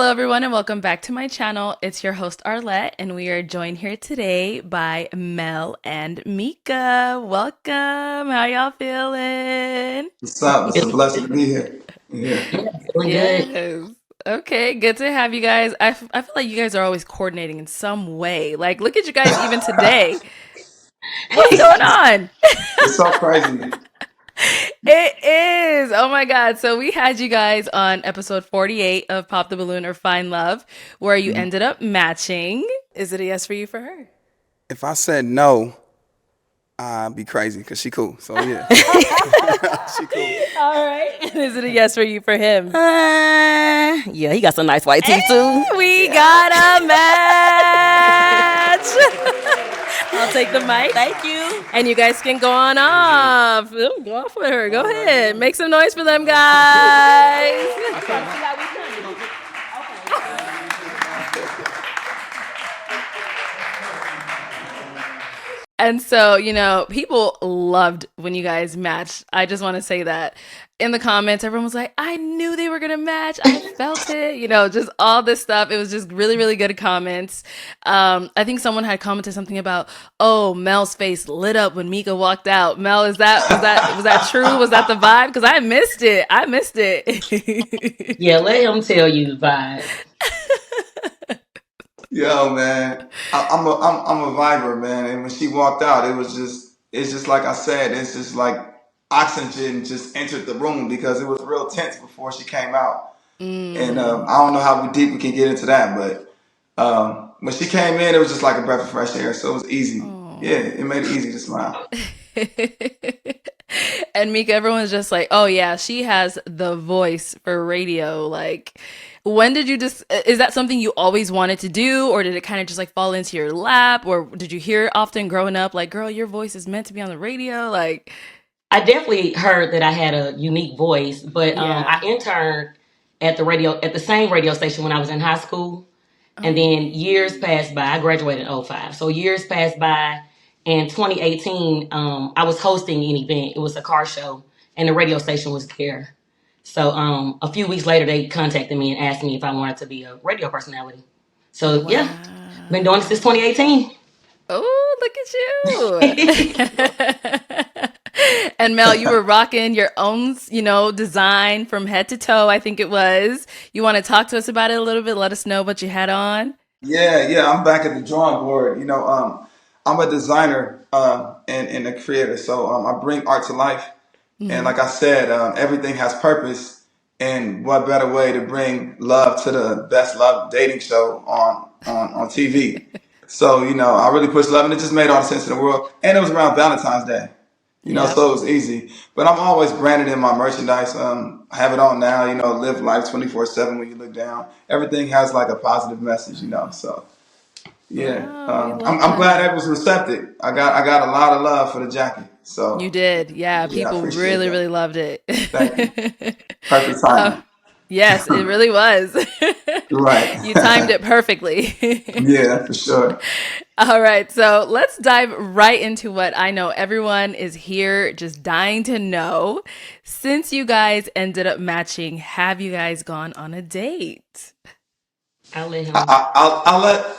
Hello, everyone, and welcome back to my channel. It's your host, Arlette, and we are joined here today by Mel and Mika. Welcome. How y'all feeling? What's up? It's a blessing to be here. Yeah. Yeah, feeling good. Yes. Okay, good to have you guys. I feel like you guys are always coordinating in some way. Like, look at you guys even today. What's going on? It's so crazy. It is. Oh my God. So we had you guys on episode 48 of Pop the Balloon or Find Love, where you ended up matching. Is it a yes for you for her? If I said no, I'd be crazy because she cool. So yeah, she cool. All right. Is it a yes for you for him? Yeah, he got some nice white teeth too. We got a match. I'll take the mic. Thank you. And you guys can go on off. Go off with her. Go ahead. Make some noise for them guys. And so, people loved when you guys matched. I just want to say that in the comments, everyone was like, I knew they were going to match. I felt it, just all this stuff. It was just really, really good comments. I think someone had commented something about, oh, Mel's face lit up when Mika walked out. Mel, was that true? Was that the vibe? Because I missed it. Yeah, let him tell you the vibe. Yo, man, I'm a viber, man. And when she walked out, it's just like I said, it's just like oxygen just entered the room because it was real tense before she came out. And I don't know how deep we can get into that, but when she came in, it was just like a breath of fresh air. So it was easy. Yeah, it made it easy to smile. And Mika, everyone's just like, oh yeah, she has the voice for radio. Like, when did you is that something you always wanted to do, or did it kind of just like fall into your lap, or did you hear it often growing up, like, girl, your voice is meant to be on the radio? Like, I definitely heard that I had a unique voice, but yeah. I interned at the same radio station when I was in high school. And then years passed by. I graduated in '05. So years passed by. In 2018, I was hosting an event. It was a car show, and the radio station was there. So a few weeks later, they contacted me and asked me if I wanted to be a radio personality. So yeah, been doing it since 2018. Oh, look at you. And Mel, you were rocking your own, design from head to toe, I think it was. You want to talk to us about it a little bit? Let us know what you had on. Yeah, I'm back at the drawing board. I'm a designer and a creator, so I bring art to life. And like I said, everything has purpose. And what better way to bring love to the best love dating show on TV? So, I really pushed love and it just made all the sense in the world. And it was around Valentine's Day, Yep. so it was easy. But I'm always branded in my merchandise. I have it on now, live life 24/7 when you look down. Everything has like a positive message, So, yeah. Wow, we love I'm glad that. that was receptive. I got a lot of love for the jacket. You So, did. Yeah, yeah, I people appreciate really, that. really loved it. Thank you. Perfect timing. Yes, it really was. Right. You timed it perfectly. Yeah, for sure. All right, so let's dive right into what I know everyone is here just dying to know. Since you guys ended up matching, have you guys gone on a date? I'll let him. I'll let And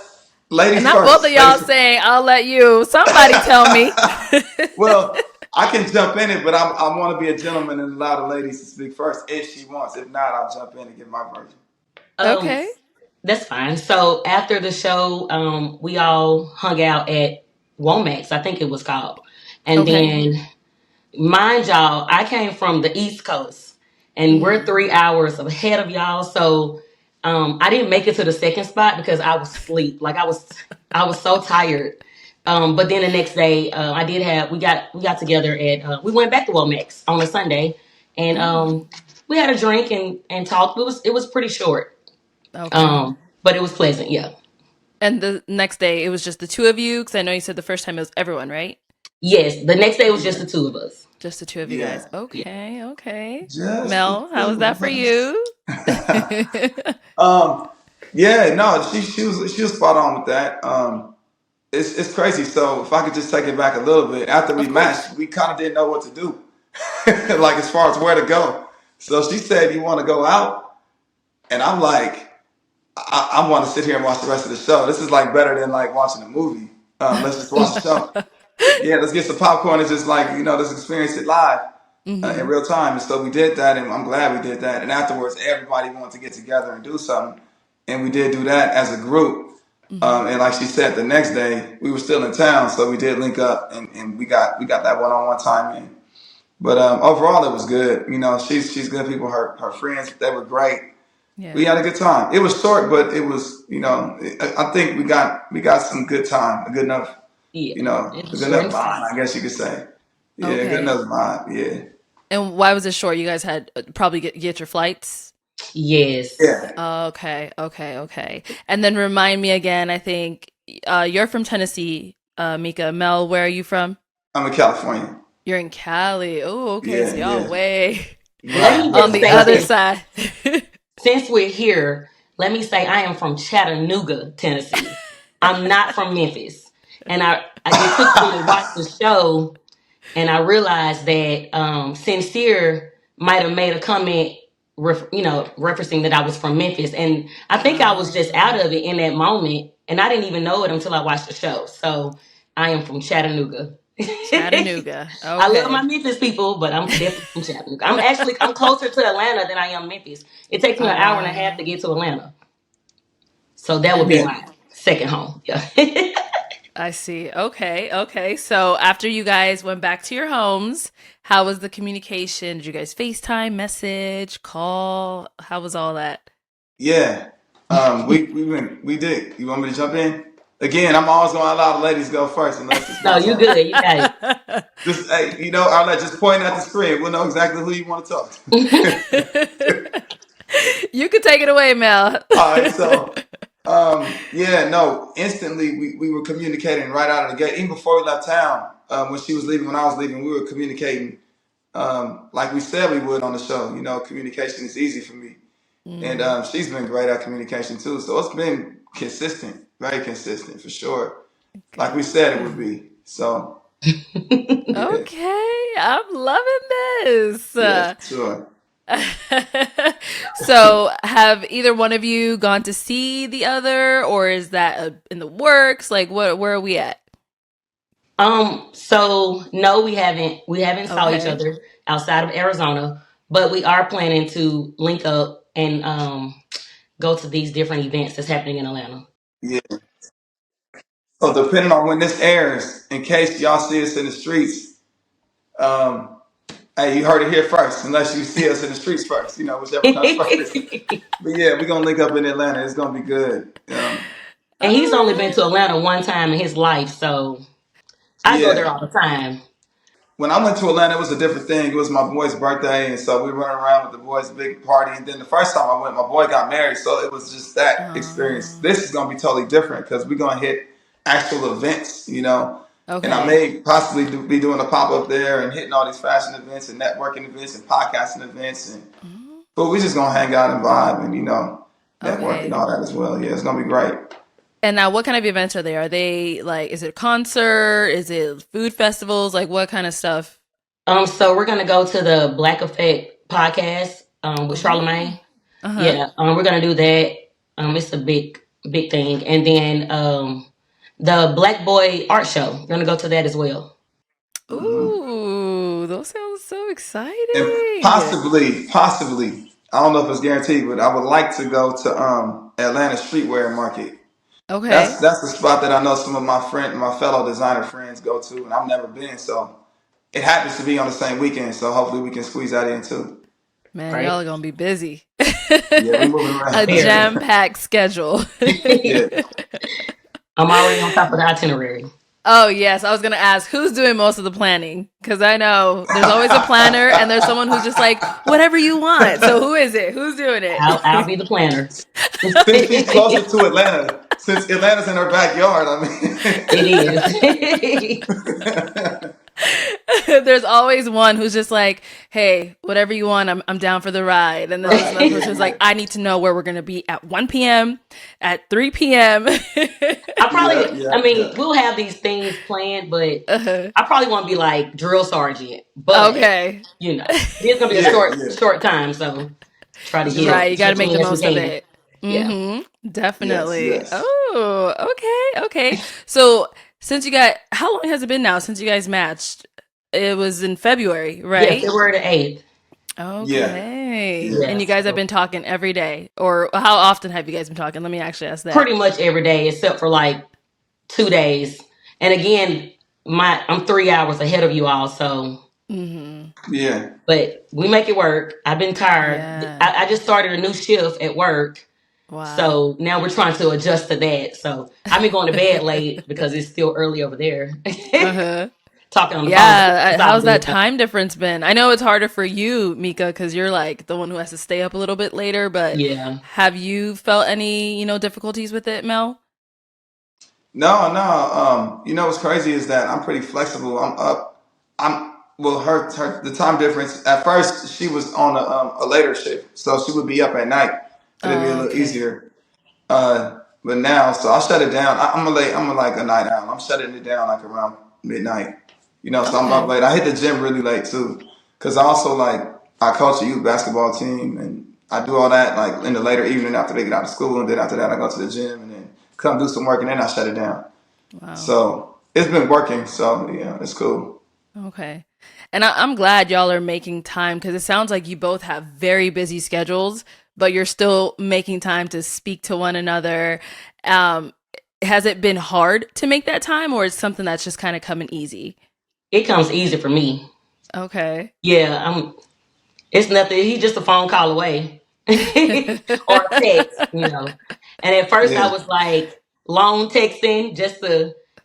ladies not both first. of y'all Ladies. saying, I'll let you. Somebody tell me. Well, I can jump in it, but I want to be a gentleman and allow the ladies to speak first if she wants. If not, I'll jump in and give my version. Um, Okay. that's fine. So after the show, we all hung out at Womax, I think it was called, and Okay. then mind y'all, I came from the East Coast, and we're 3 hours ahead of y'all. So I didn't make it to the second spot because I was asleep. Like I was so tired. But then the next day, I did have we got together at we went back to Womax on a Sunday, and we had a drink and talked. It was pretty short, Okay. but it was pleasant. Yeah. And the next day, it was just the two of you? Because I know you said the first time it was everyone, right? Yes. The next day was just Yeah. the two of us. Just the two of you guys. Yeah. Yeah. Okay. Okay. Just the Mel, how was two that of for us. you? um, yeah, no, she was spot on with that. It's crazy. So if I could just take it back a little bit, after we Of course. matched, we kind of didn't know what to do, like as far as where to go. So she said, "You want to go out?" And I'm like, I want to sit here and watch the rest of the show. This is like better than like watching a movie. Let's just watch the show. Yeah, let's get some popcorn and just like let's experience it live in real time. And so we did that, and I'm glad we did that. And afterwards, everybody wanted to get together and do something, and we did do that as a group. And like she said, the next day we were still in town, so we did link up, and we got that one-on-one time in. But overall, it was good. She's good people. Her friends, they were great. Yeah. We had a good time. It was short, but it was I think we got some good time, a good enough Yeah, a it good was short enough and sweet. vibe, I guess you could say. Yeah, good Okay. enough vibe. Yeah. And why was it short? You guys had probably get your flights. Yes. Yeah. Okay. And then remind me again. I think you're from Tennessee, Mika. Mel, where are you from? I'm in California. You're in Cali. Oh, okay. So Yeah, y'all yeah. way Let me Right. on just the say other this. side. Since we're here, let me say I am from Chattanooga, Tennessee. I'm not from Memphis. And it took me to watch the show, and I realized that Sincere might have made a comment, referencing that I was from Memphis. And I think I was just out of it in that moment, and I didn't even know it until I watched the show. So I am from Chattanooga. Chattanooga. I love my Okay. Memphis people, but I'm definitely from Chattanooga. I'm closer to Atlanta than I am Memphis. It takes me Oh an hour and a half wow. to get to Atlanta. So that would be Yeah. my second home. Yeah. I see. Okay. So after you guys went back to your homes, how was the communication? Did you guys FaceTime, message, call? How was all that? Yeah. We did. You want me to jump in? Again, I'm always gonna allow the ladies go first unless it's No, my you turn. good. You got Just hey, Arlette, just point at the screen. We'll know exactly who you want to talk to. it. You can take it away, Mel. All right, so yeah, no, instantly we were communicating right out of the gate. Even before we left town, when she was leaving, when I was leaving, we were communicating like we said we would on the show. Communication is easy for me. And Mm, she's been great at communication too. So it's been consistent, very consistent for sure. Like we said it would good. be. So yeah, Okay, I'm loving this. yeah, for sure. So, have either one of you gone to see the other, or is that in the works? Like, where are we at? So no, we haven't. We haven't saw each Okay. other outside of Arizona, but we are planning to link up and go to these different events that's happening in Atlanta. Yeah. So depending on when this airs, in case y'all see us in the streets, um, hey, you heard it here first. Unless you see us in the streets first, whichever comes first. But yeah, we're gonna link up in Atlanta. It's gonna be good. And All he's only been right. to Atlanta one time in his life, so I go there Yeah. all the time. When I went to Atlanta, it was a different thing. It was my boy's birthday, and so we were running around with the boys' big party. And then the first time I went, my boy got married, so it was just that experience. Oh, This is gonna be totally different because we're gonna hit actual events, And I okay. may possibly be doing a pop up there and hitting all these fashion events and networking events and podcasting events, Mhm. but we just gonna hang out and vibe and network and Okay. all that as well. Yeah, it's gonna be great. And now, what kind of events are they? Are they like, is it a concert? Is it food festivals? Like, what kind of stuff? So we're gonna go to the Black Effect podcast with Oh, Charlemagne. uh-huh. Yeah, we're gonna do that. It's a big thing, and then the Black Boy Art Show. We're gonna go to that as well. Hmm. Ooh, those sound so And exciting. possibly, I don't know if it's guaranteed, but I would like to go to Atlanta Streetwear Market. Okay. That's the spot that I know some of my fellow designer friends go to, and I've never been. So it happens to be on the same weekend. So hopefully we can squeeze that in too. Man, y'all Right? are gonna be busy. Yeah, we moving A Very. around. jam-packed schedule. Yeah, I'm already on top of the itinerary. Oh, yes. I was going to ask who's doing most of the planning? Because I know there's always a planner and there's someone who's just like, whatever you want. So, who is it? Who's doing I'll it? be the planner. since she's closer It to Atlanta, since Atlanta's in her backyard, is. There's always one who's just like, hey, whatever you want, I'm down for the ride. And then there's another person who's like, I need to know where we're going to be at 1 p.m., at 3 p.m. yeah, yeah, I mean, yeah. we'll have these things planned, but Uh-huh. I probably want to be like drill sergeant. But Okay. it is gonna be a Yeah, short yeah. short time, so try to get So, Right. You got as to much make in the as we most of can. it. Yeah. Yes, Definitely. yes. Oh, okay, okay. So how long has it been now since you guys matched? It was in February, Yeah, right? February the 8th. Yeah, Okay. yeah. And you Yes. guys have been talking every day, or how often have you guys been talking? Let me actually ask that. Pretty much every day except for like 2 days. And again, I'm 3 hours ahead of you all, so Mm-hmm. Yeah. but we make it work. I've been tired. Yeah. I just started a new shift at work. Wow. So now we're trying to adjust to that. So I've been going to bed late because it's still early over there. Uh-huh. Talking on the phone Yeah. besides How's being that up. time difference been? I know it's harder for you, Mika, because you're like the one who has to stay up a little bit later, but Yeah. have you felt any, difficulties with it, Mel? No, no. You know what's crazy is that I'm pretty flexible. I'm up. I'm well. Her the time difference. At first, she was on a later shift, so she would be up at night. It'd be a little Okay. easier. But now, so I shut it down. I'm a like a night owl. I'm shutting it down like around midnight. So I'm up Okay. late. I hit the gym really late too, cause I also like I coach a youth basketball team and I do all that like in the later evening after they get out of school, and then after that I go to the gym and then come do some work and then I shut it down. Wow. So it's been working. So yeah, it's cool. Okay. And I'm glad y'all are making time because it sounds like you both have very busy schedules, but you're still making time to speak to one another. Um, has it been hard to make that time, or is something that's just kind of coming easy? It comes easy for me. Okay. Yeah, it's nothing. He's just a phone call away. Or a text. And at first I Yeah. was like long texting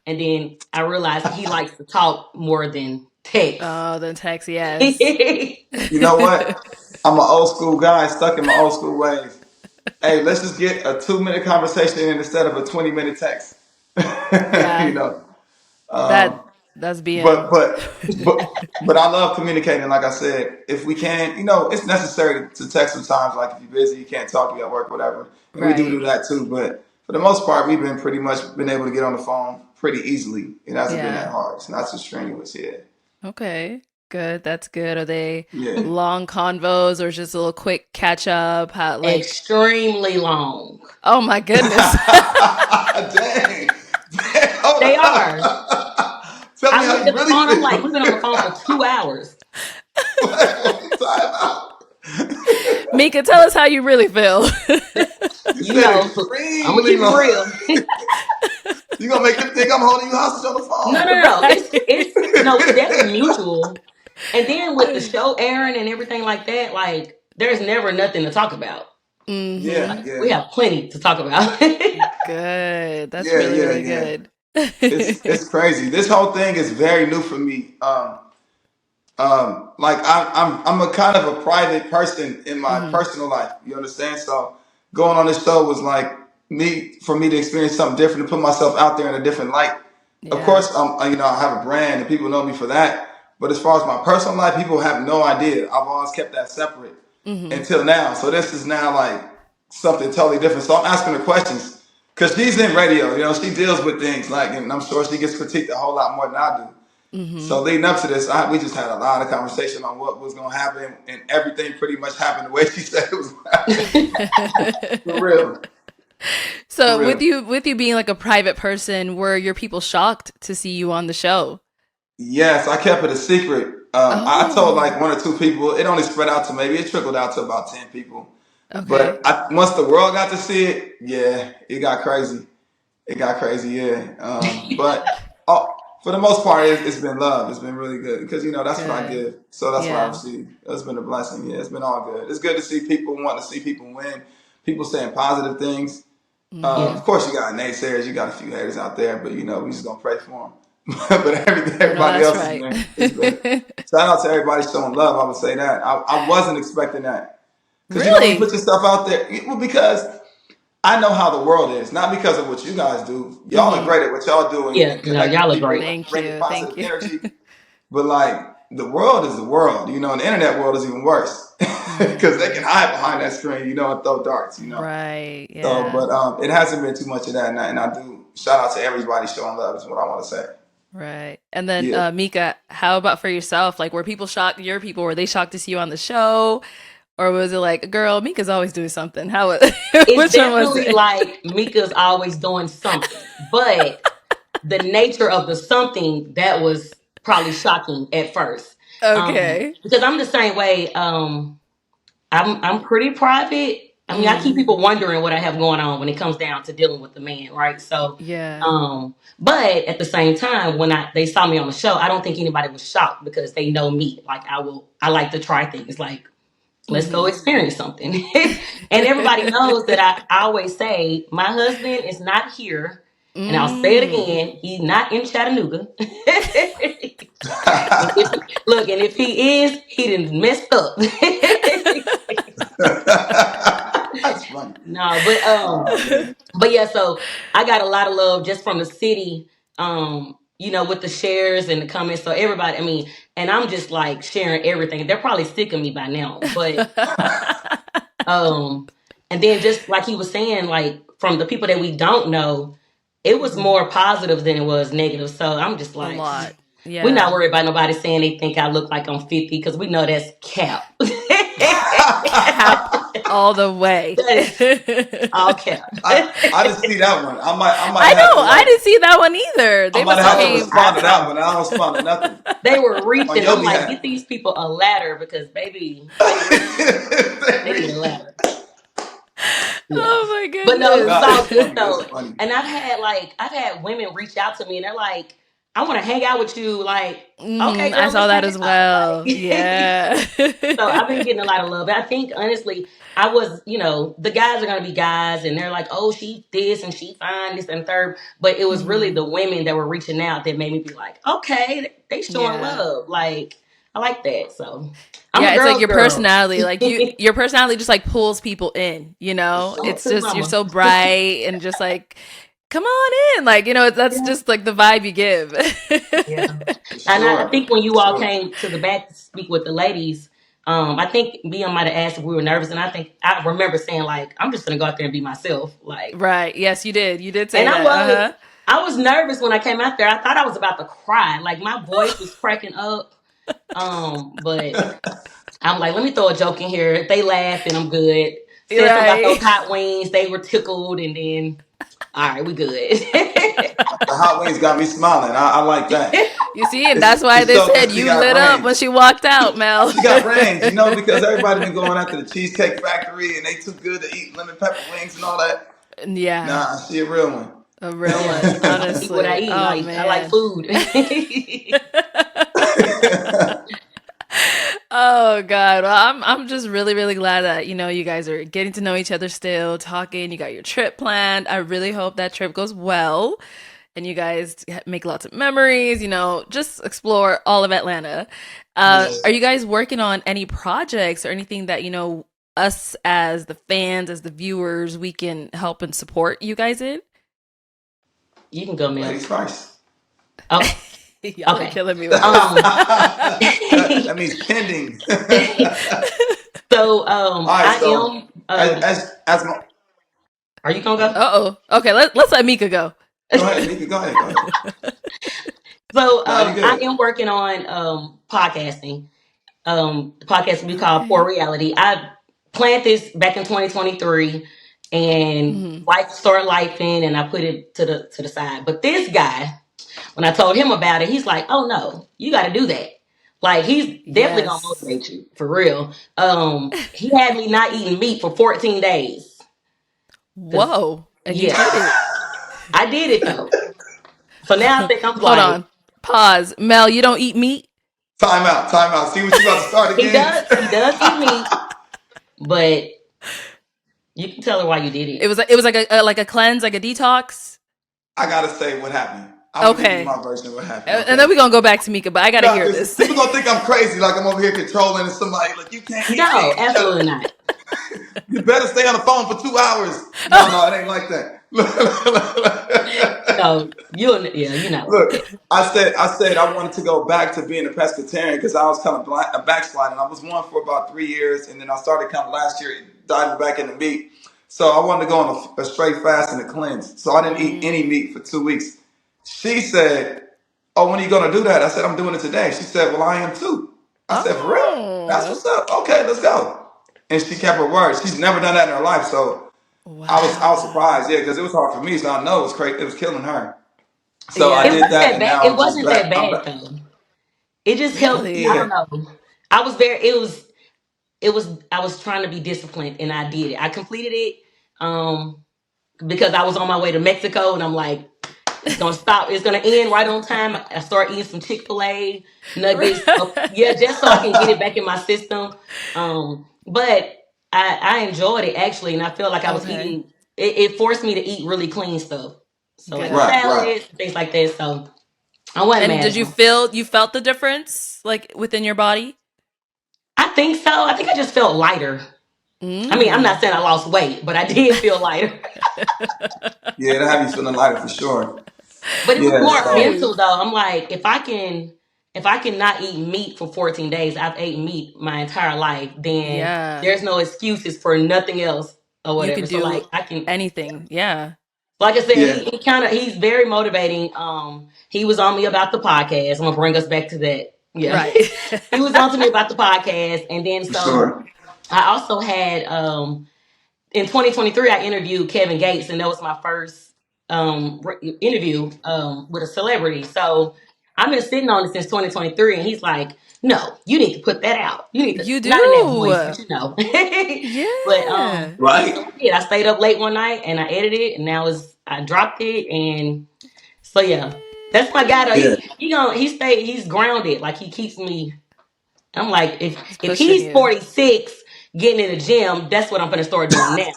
and then I realized he likes to talk more than text. Oh, then text, yes. You know what? I'm an old school guy stuck in my old school ways. Hey, let's just get a 2 minute conversation in instead of a 20-minute text. you Yeah, know. that Um, that's but being. but but but I love communicating. Like I said, if we can, it's necessary to text sometimes. Like if you're busy, you can't talk, you at work, whatever, and we do Right. that too. But for the most part, we've been pretty much been able to get on the phone pretty easily. It hasn't been that Yeah. hard. It's not too strenuous. Yeah, Okay. Good. That's good. Are they yeah. long convos or just a little quick catch up? How like Extremely long. oh my goodness. Dang. Dang. Hold They are. on. Tell me I how looked you at the really phone. I'm like, feel. we've been on the phone for 2 hours. Time out. Mika, tell us how you really feel. You You said know, I'm gonna extremely keep it long. real. You gonna make them think I'm holding you hostage on the No, no, phone. no, no. Right. It's no, it's definitely mutual. And then with the show airing and everything like that, like there's never nothing to talk about. Yeah, Mm-hmm. We yeah, have plenty to talk about. Good. That's yeah, really, yeah, really yeah. good. It's crazy. This whole thing is very new for me. Like I'm a kind of a private person in my Hmm. personal life. You understand? So going on this show was like for me to experience something different, to put myself out there in a different light. Of Yeah. course, I have a brand and people know me for that. But as far as my personal life, people have no idea. I've always kept that separate Hmm. until now. So this is now like something totally different. So I'm asking her questions because she's in radio. She deals with things like, and I'm sure she gets critiqued a whole lot more than I do. Hmm. So leading up to this, we just had a lot of conversation on what was going to happen, and everything pretty much happened the way she said it was going to happen. For real, for So with real. you being like a private person, were your people shocked to see you on the show? Yes, I kept it a secret. I told Oh, like one or two people. It only spread out to maybe it trickled out to about 10 people. okay. But once the world got to see it, yeah, it got crazy. It got crazy, yeah. But for the most part, it's been love. It's been really good because that's what I Good. give, so that's what I Yeah. receive. It's been a blessing. Yeah, it's been all good. It's good to see people want to see people win. People saying positive things. Hmm. Yeah. Of course, you got naysayers. You got a few haters out there, but we just gonna pray for them. But No, everybody that's else has right. been. It's been. Shout out to everybody showing love. I would say that. I wasn't expecting that because when you put Really? yourself out there, well, because I know how the world is, not because of what you guys do. Y'all are Hmm. great at what y'all do Yeah, and no, connecting y'all are people great. and Thank bringing you. Thank positive you. energy. But like the world is the world, and the internet world is even worse because they can Hmm. hide behind that screen, and throw darts. Right. So, Yeah. but it hasn't been too much of that, and I do shout out to everybody showing love is what I want to say. Right. And then Yeah. Mika, how about for yourself? Like were people shocked, your people, were they shocked to see you on the show? Or was it like, girl, Mika's always doing something? How? It's Which one was definitely it? like Mika's always doing something, but the nature of the something that was probably shocking at first. Okay. Because I'm the same way. I'm pretty private. I mean, I keep people wondering what I have going on when it comes down to dealing with the man, right? So, Yeah. but at the same time, when they saw me on the show, I don't think anybody was shocked because they know me. Like I like to try things. Like let's go experience something. And everybody knows that I always say my husband is not here. And I'll say it Mm. again, he's not in Chattanooga. Look, and if he is, he done messed up. That's funny. No, Oh man. but yeah, so I got a lot of love just from the city, with the shares and the comments. So everybody, I mean, and I'm just like sharing everything. They're probably sick of me by now, but um, and then just like he was saying, like from the people that we don't know, it was more positive than it was negative. So I'm just A like, lot. we're not Yeah. worried about nobody saying they think I look like I'm 50 because we know that's cap. Cap all the way. That is all cap. I didn't see that one. I might I have know. to I like didn't see that one either. I They might must have have to Oh, came. respond I to that saw. one. I don't respond to nothing They were on reaching. your I'm like, behalf. get these people a ladder because baby, they reaching. They need a ladder. Yeah. Oh my But no, it was No, all it's good goodness. funny. It's though. funny. And I've had women reach out to me and they're like, I want to hang out with you. Like, okay, I girl, saw let's that hang as out. well. Like Yeah. so I've been getting a lot of love. I think honestly, I was, the guys are gonna be guys and they're like, oh, she this and she fine, this and third. But it was really the women that were reaching out that made me be like, okay, they showing Yeah. love. Like, I like that. So I'm Yeah, a it's like girl's your girl. personality. Like your personality just like pulls people in, you know? Show it It's to just you're mama. so bright and just like come on in. Like, that's Yeah. just like the vibe you give. Yeah. For And I sure. think when For you all sure. came to the back to speak with the ladies, I think Mia might have asked if we were nervous, and I think I remember saying like, "I'm just gonna go out there and be myself." Like, Right. Yes, you did. You did say and I that. was, Uh-huh. I was nervous when I came out there. I thought I was about to cry. Like my voice was cracking up. But I'm like, let me throw a joke in here. If they laugh, then I'm good. Said something about those Right. hot wings. They were tickled, and then all right, we good. The hot wings got me smiling. I like that. You see, and that's why It they showed said that she you got lit up when brains. she walked out, Mel. She got brains, because everybody been going after the Cheesecake Factory and they too good to eat lemon pepper wings and all that. Yeah, Nah, she a real one. a real Yeah, one, I eat what I honestly. eat. Oh I like man. food. Oh God. Well, I'm just really, really glad that, you guys are getting to know each other still, talking, you got your trip planned. I really hope that trip goes well and you guys make lots of memories, just explore all of Atlanta. Yeah. Are you guys working on any projects or anything that, us as the fans, as the viewers, we can help and support you guys in? You can go, Ladies Mels. first. Oh, Y'all are okay. killing me with this. Um, That means pending. so All right, I so am. as my, Are you gonna Uh-oh. Okay, let's let Mika go. go ahead, Mika, go ahead, go ahead. So Nah, you I good. am working on podcasting. The podcast we call Poor Okay. Reality. I planned this back in 2023, and Mhm. life started life in, and I put it to the side. But this guy, when I told him about it, he's like, "Oh no, you got to do that." Like he's definitely gonna Yes. motivate you for real. He had me not eating meat for 14 days. Cause Whoa. And you yeah, did it. I did it though. So now I think I'm Hold like, on. Pause. Mel, you don't eat meat? Time out, time out. See what you about to start he again? does. He does eat meat, but you can tell her why you did It it. was like a cleanse, like a detox. I gotta say what happened. I'm gonna give you Okay. my version of what happened, And then okay? we're gonna go back to Mika, but I gotta No, hear because this. people gonna think I'm crazy, like I'm over here controlling and somebody like you can't eat No, meat. absolutely not. You better stay on the phone for 2 hours. No, it ain't like that. No, yeah, you're not like Look, that. I said I wanted to go back to being a pescatarian because I was kind of backsliding. I was one for about 3 years, and then I started kind of last year diving back into meat. So I wanted to go on a straight fast and a cleanse. So I didn't eat any meat for 2 weeks. She said, "Oh, when are you gonna do that?" I said, "I'm doing it today." She said, "Well, I am too." I said, "For real? That's Oh. what's up. Okay, let's go." and she kept her word. She's never done that in her life, so I was Wow. surprised, yeah, because it was hard for me. So I know it was crazy. It was killing her. So I It Yeah. did wasn't that, that and bad. now It I'm just wasn't that back. I'm bad back. though. It just helped. I Really? don't Yeah, know. I was very. I was trying to be disciplined, and I did it. I completed it. Because I was on my way to Mexico, and I'm like, it's gonna stop. It's gonna end right on time. I start eating some Chick-fil-A nuggets. Yeah, just so I can get it back in my system. But I enjoyed it actually, and I felt like I was Okay. eating. It forced me to eat really clean stuff, so like Good. right, right. salads, things like that. So I wasn't And mad did though. you felt the difference like within your body? I think so. I think I just felt lighter. I mean, I'm not Mm. saying I lost weight, but I did feel lighter. Yeah, that have you feeling lighter for sure. But it was Yeah, more so Nice. mental though. I'm like, if I can not eat meat for 14 days, I've ate meat my entire life, then Yeah. there's no excuses for nothing else or You whatever. could So like do I can anything. Yeah. like I said, yeah, he's very motivating. He was on me about the podcast. I'm gonna bring us back to that. Yeah. Right. He was on to me about the podcast. And then for so sure. I also had in 2023, I interviewed Kevin Gates, and that was my first interview with a celebrity. So I've been sitting on it since 2023, and he's like, "No, you need to put that out. You need to You not in that voice, do. but you know." But Yeah. so Right? I did. I stayed up late one night and I edited it, and now I dropped it, and so yeah, that's my guy. Though. Yeah. He's grounded. Like he keeps me. I'm like, It's if pushing he's you. 46 getting in the gym, that's what I'm gonna start doing now.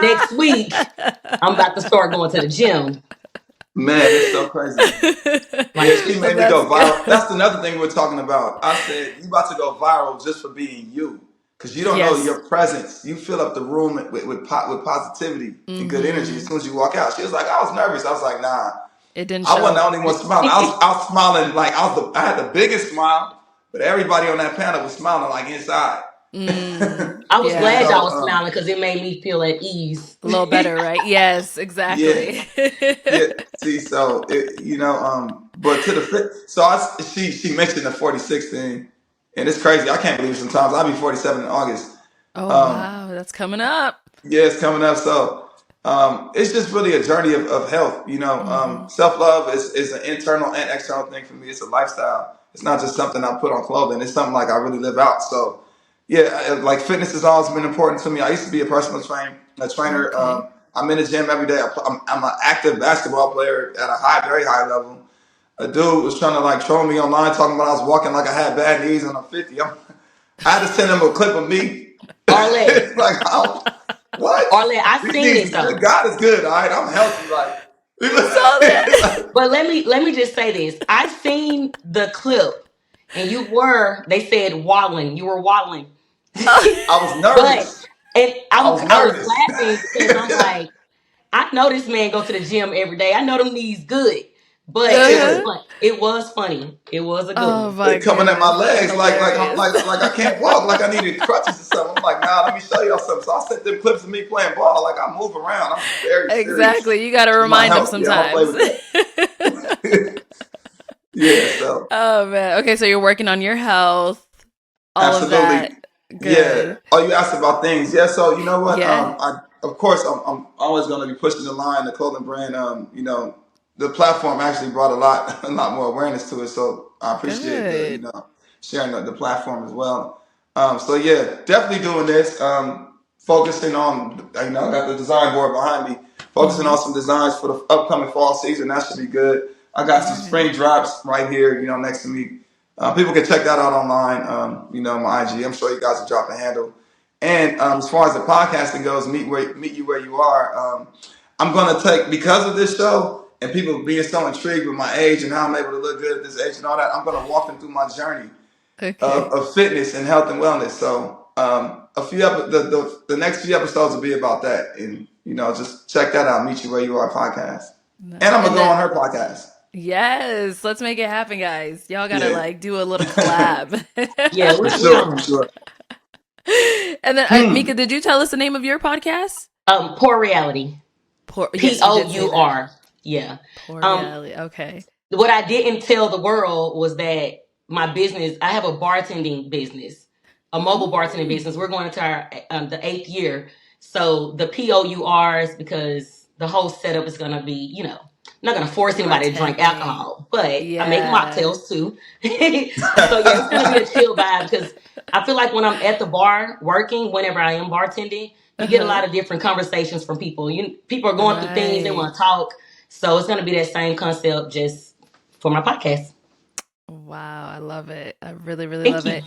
Next week, I'm about to start going to the gym. Man, it's so crazy. Like Yeah, she made me That's go good. viral. That's another thing we're talking about. I said, you about to go viral just for being you. Because you don't know Yes. your presence. You fill up the room with positivity and good energy as Mm-hmm. soon as you walk out. She was like, I was nervous. I was like, nah. It didn't I wasn't the show. only one smiling. I was smiling like I had the biggest smile, but everybody on that panel was smiling like inside. Mm. I was And glad Yeah. y'all so was smiling because it made me feel at ease. A little better, right? Yes, yeah. exactly. Yeah, see, so but to the fit, so she mentioned the 46 thing, and it's crazy. I can't believe it sometimes. I'll be 47 in August. Oh, Um, wow. That's coming up. yeah, it's coming up. So it's just really a journey of health. Mm-hmm. Self love is an internal and external thing for me. It's a lifestyle. It's not just something I put on clothing. It's something like I really live out. So yeah, like fitness has always been important to me. I used to be a personal trainer. Okay. I'm in the gym every day. I'm an active basketball player at a very high level. A dude was trying to like troll me online, talking about I was walking like I had bad knees and I'm 50. I had to send him a clip of me. Arlette, It's like, what? Arlette, I These seen knees it is good. though. God is good. All right, I'm healthy. Like, You saw that? But let me just say this. I seen the clip, and they said waddling. You were waddling. I was But nervous. and I I was I was nervous. laughing because I'm like, I know this man go to the gym every day. I know them knees good. But it was Uh-huh. fun. It was funny. It was a good Oh one. my They coming at my goodness. That's legs hilarious. like I can't walk, like I needed crutches or something. I'm like, nah, let me show y'all something. So I sent them clips of me playing ball. Like I move around. I'm very serious Exactly. You got to with my remind them health. Yeah, I don't play sometimes. with that. Yeah, so Oh man. Okay, so you're working on your health, all of absolutely. that. Yeah. Good. Oh, you asked about things. Yeah. So you know what? Yeah. I of course I'm always going to be pushing the line, the clothing brand. The platform actually brought a lot more awareness to it. So I appreciate the Good. sharing the platform as well. So yeah, definitely doing this. Focusing on got the design board behind me. Focusing Mm-hmm. on some designs for the upcoming fall season. That should be good. I got some Good. spring drops right here, next to me. People can check that out online. My IG. I'm sure you guys will drop the handle. And as far as the podcasting goes, meet you where you are. I'm gonna take because of this show and people being so intrigued with my age and how I'm able to look good at this age and all that. I'm gonna walk them through my journey Okay. of fitness and health and wellness. So the next few episodes will be about that, and just check that out. Meet you where you are podcast, and I'm gonna And go then on her podcast. yes, let's make it happen, guys. Y'all gotta Yeah, like do a little collab. Yeah, for we sure, on for it. sure. And then Hmm. Mika, did you tell us the name of your podcast? Poor reality. Poor. Yes, you did say that. POUR. Yeah. Poor Um, reality. Okay. what I didn't tell the world was that my business, I have a bartending business. a mobile bartending business. We're going into our the 8th year. So the POURs, because the whole setup is going to be, you know, I'm not going to force anybody to drink Bartending. alcohol, but I make Yeah. mocktails too. So yeah, it's going to be a chill vibe because I feel like when I'm at the bar working, whenever I am bartending, you get a Uh-huh. lot of different conversations from people. People are going through things, they Right. want to talk. So it's going to be that same concept just for my podcast. Wow, I love it. I really, really Thank love you.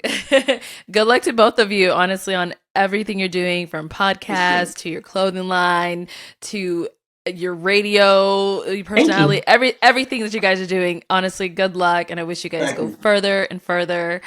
it. Good luck to both of you, honestly, on everything you're doing from Appreciate it. podcasts to your clothing line to your radio your Thank you. personality, everything that you guys are doing. Honestly, good luck, and I wish you guys Thank go you. further and further.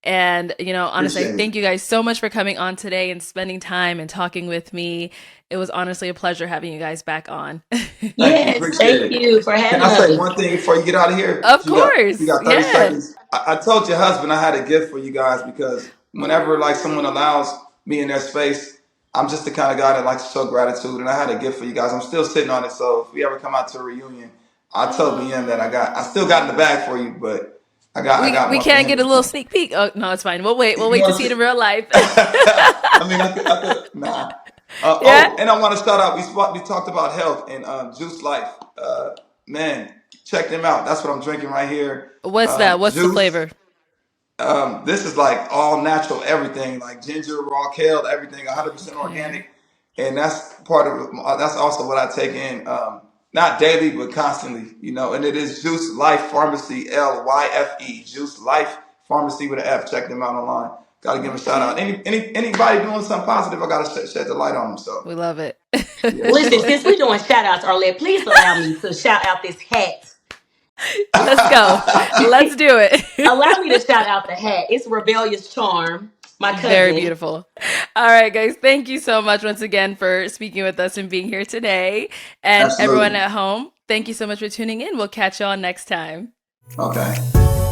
And, honestly, Appreciate thank it. you guys so much for coming on today and spending time and talking with me. It was honestly a pleasure having you guys back on. Thank you. Yes, Appreciate thank it. you for Can having I say us. one thing before you get out of here? Of You course. got 30 Yeah. seconds. I told your husband I had a gift for you guys because whenever like someone allows me in their space, I'm just the kind of guy that likes to show gratitude, and I had a gift for you guys. I'm still sitting on it, so if we ever come out to a reunion, I told BM that I still got in the bag for you, but I got We more for can't him. get a little sneak peek. Oh no, it's fine. We'll wait. We'll You wait to want see to it see? in real life. I mean, I could, nah. Yeah. And I want to shout out. We talked about health and Juice Life. Man, check them out. That's what I'm drinking right here. What's that? What's the Juice. flavor? This is like all natural, everything like ginger, raw kale, everything, 100% Okay. organic, and that's part of. That's also what I take in, not daily but constantly. You know, and it is Juice Life Pharmacy, LYFE, Juice Life Pharmacy with an F. Check them out online. Got to give them a shout out. Okay. Anybody doing something positive, I got to shed the light on them. So We love it. yeah. Listen, since we're doing shout outs, Arlette, please allow me to shout out this hat. Let's go. Let's do it. Allow me to shout out the hat. It's Rebellious Charm, my Very cousin. beautiful. All right, guys. Thank you so much once again for speaking with us and being here today. And everyone Absolutely. at home, thank you so much for tuning in. We'll catch you all next time. Okay.